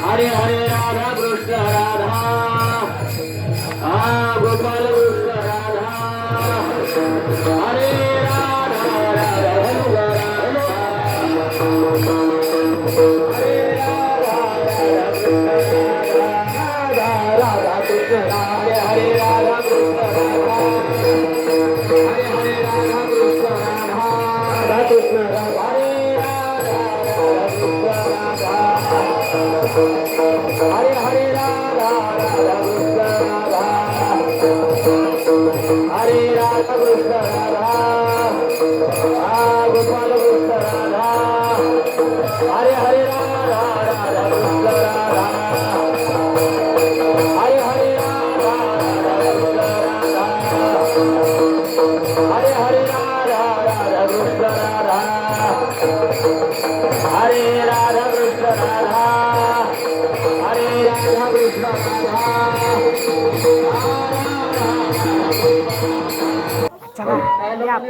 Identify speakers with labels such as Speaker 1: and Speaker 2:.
Speaker 1: हरे हरे राधा कृष्ण राधा गोपाल कृष्ण राधा हरे राधा राधा हरे राधा राधा कृष्ण राधे हरे राधा कृष्ण राधा हरे हरे राधा कृष्ण राधा कृष्ण राधा हरे हरे हरे राधा राधा कृष्ण राधा हरे राधा कृष्ण राधा गोपाल कृष्ण राधा हरे हरे राधा राधा कृष्ण राधा हरे हरे राधा राधा कृष्ण राधा हरे हरे राधा राधा कृष्ण राधा हरे राधा कृष्ण राधा हरे राधा कृष्ण राधा
Speaker 2: चला, या आपण